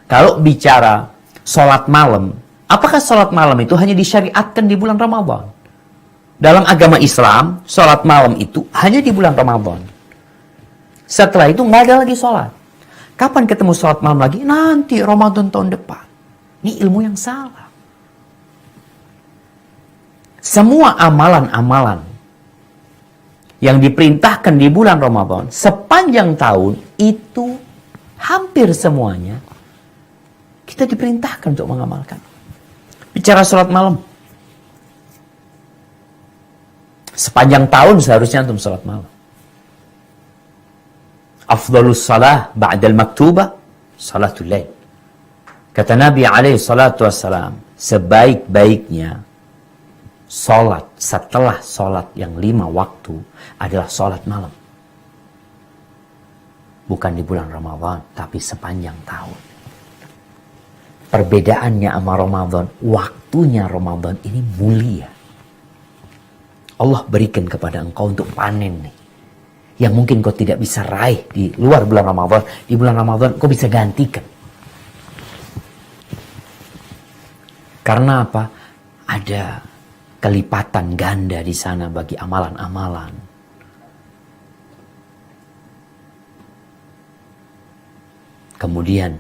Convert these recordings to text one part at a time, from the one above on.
Kalau bicara sholat malam, apakah sholat malam itu hanya disyariatkan di bulan Ramadan? Dalam agama Islam, sholat malam itu hanya di bulan Ramadan. Setelah itu nggak ada lagi sholat. Kapan ketemu sholat malam lagi? Nanti Ramadan tahun depan. Ini ilmu yang salah. Semua amalan-amalan yang diperintahkan di bulan Ramadan sepanjang tahun itu hampir semuanya kita diperintahkan untuk mengamalkan. Bicara sholat malam, sepanjang tahun seharusnya antum sholat malam. Afdhalus salah ba'dal maktubah salatul lail. Kata Nabi alaihi salatu wassalam, sebaik-baiknya sholat setelah sholat yang 5 waktu adalah sholat malam. Bukan di bulan Ramadan, tapi sepanjang tahun. Perbedaannya sama Ramadan, waktunya Ramadan ini mulia. Allah berikan kepada engkau untuk panen nih. Yang mungkin kau tidak bisa raih di luar bulan Ramadan. Di bulan Ramadan kau bisa gantikan. Karena apa? Ada kelipatan ganda di sana bagi amalan-amalan. Kemudian,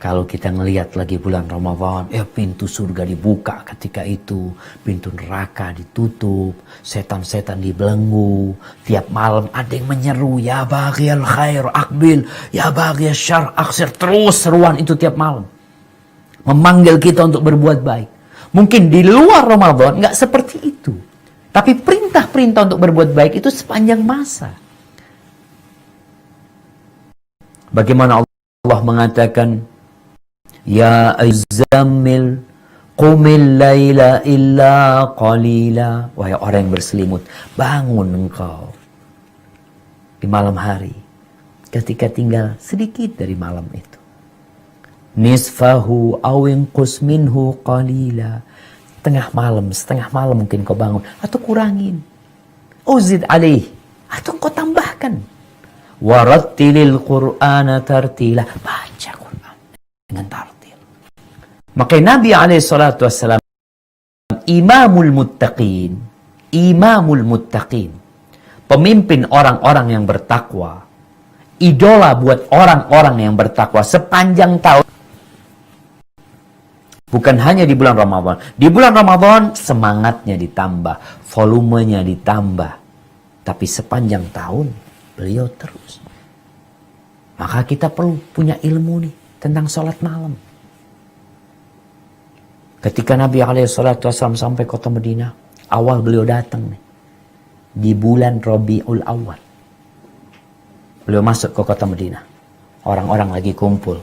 kalau kita ngelihat lagi bulan Ramadan, pintu surga dibuka ketika itu, pintu neraka ditutup, setan-setan dibelenggu, tiap malam ada yang menyeru, ya baghiyal khair aqbil, ya baghiyal syarr aksir, terus seruan itu tiap malam. Memanggil kita untuk berbuat baik. Mungkin di luar Ramadan nggak seperti itu. Tapi perintah-perintah untuk berbuat baik itu sepanjang masa. Bagaimana Allah mengatakan, ya azzammil qumil laila illa qalila. Wahai orang yang berselimut, bangun engkau di malam hari ketika tinggal sedikit dari malam itu. Nisfahu aw inqus minhu qalila. Setengah malam mungkin kau bangun atau kurangin. Uzid alaih, atau kau tambahkan. Warattilil Qur'ana tartila. Baca Quran dengan tartil. Maka Nabi SAW imamul muttaqin, pemimpin orang-orang yang bertakwa, idola buat orang-orang yang bertakwa sepanjang tahun. Bukan hanya di bulan Ramadan. Di bulan Ramadan semangatnya ditambah, volumenya ditambah. Tapi sepanjang tahun beliau terus. Maka kita perlu punya ilmu nih tentang sholat malam. Ketika Nabi SAW sampai kota Madinah, awal beliau datang nih, di bulan Rabiul Awal. Beliau masuk ke kota Madinah. Orang-orang lagi kumpul.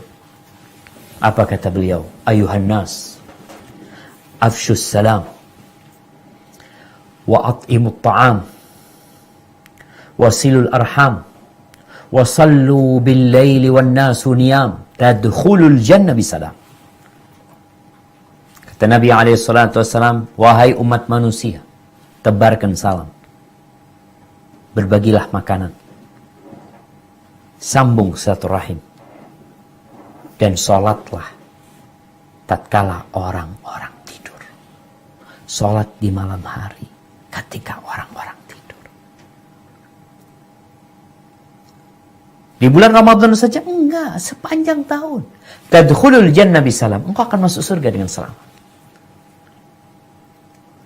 Apa kata beliau? Ayuhan nas, afshus salam, wa at'imut ta'am, wasilul arham, wasallu bil laili wan nasu niyam, tadkhulul jannah bisalam. Kata Nabi SAW, wahai umat manusia, tebarkan salam, berbagilah makanan, sambung silaturahim, dan sholatlah tatkala orang-orang tidur. Sholat di malam hari ketika orang-orang tidur. Di bulan Ramadan saja enggak, sepanjang tahun. Tadkhulul jannah bisalam, engkau akan masuk surga dengan selamat.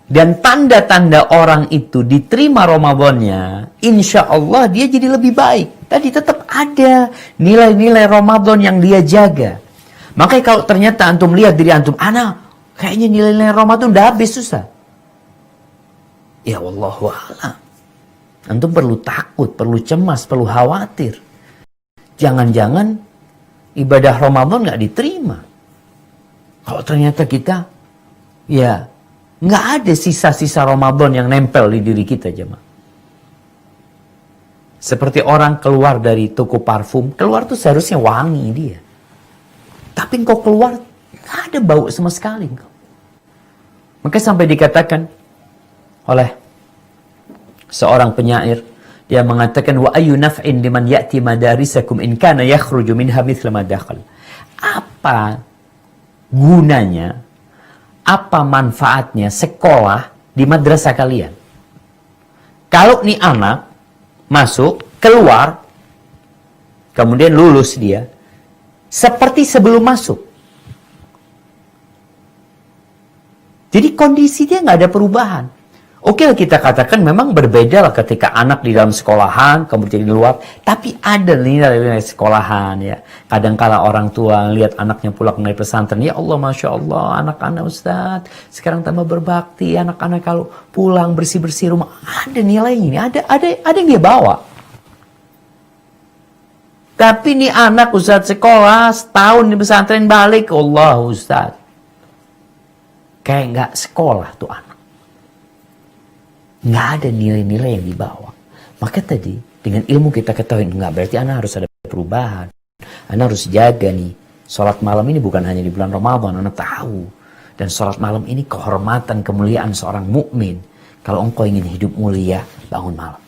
Dan tanda-tanda orang itu diterima Ramadannya, insya Allah dia jadi lebih baik. Tadi tetap ada nilai-nilai Ramadan yang dia jaga. Makanya kalau ternyata antum lihat diri antum, kayaknya nilai-nilai Ramadan udah habis, susah. Ya wallahu a'lam. Antum perlu takut, perlu cemas, perlu khawatir. Jangan-jangan ibadah Ramadan nggak diterima. Kalau ternyata kita, nggak ada sisa-sisa Ramadan yang nempel di diri kita, jemaah. Seperti orang keluar dari toko parfum, keluar tuh seharusnya wangi dia. Tapi engkau keluar, nggak ada bau sama sekali engkau. Maka sampai dikatakan oleh seorang penyair, yang mengatakan wa ayyu naf'in liman ya'ti madarisakum in kana yakhruju minha mithla ma dakhal. Apa gunanya, apa manfaatnya sekolah di madrasah kalian? Kalau nih anak masuk, keluar, kemudian lulus dia, seperti sebelum masuk. Jadi kondisi dia nggak ada perubahan. Oke, kita katakan memang berbeda lah ketika anak di dalam sekolahan, kemudian di luar. Tapi ada nilai-nilai sekolahan ya. Kadangkala orang tua lihat anaknya pulang dari pesantren, ya Allah, Masya Allah, anak-anak Ustaz, sekarang tambah berbakti, anak-anak kalau pulang bersih-bersih rumah, ada nilai ini, ada yang dia bawa. Tapi nih anak Ustaz sekolah, setahun di pesantren balik, Allah Ustaz. Kayak nggak sekolah tuh anak. Nggak ada nilai-nilai yang dibawa. Maka tadi, dengan ilmu kita ketahui, nggak berarti anak harus ada perubahan. Anak harus jaga nih. Sholat malam ini bukan hanya di bulan Ramadan, anak tahu. Dan sholat malam ini kehormatan, kemuliaan seorang mukmin. Kalau engkau ingin hidup mulia, bangun malam.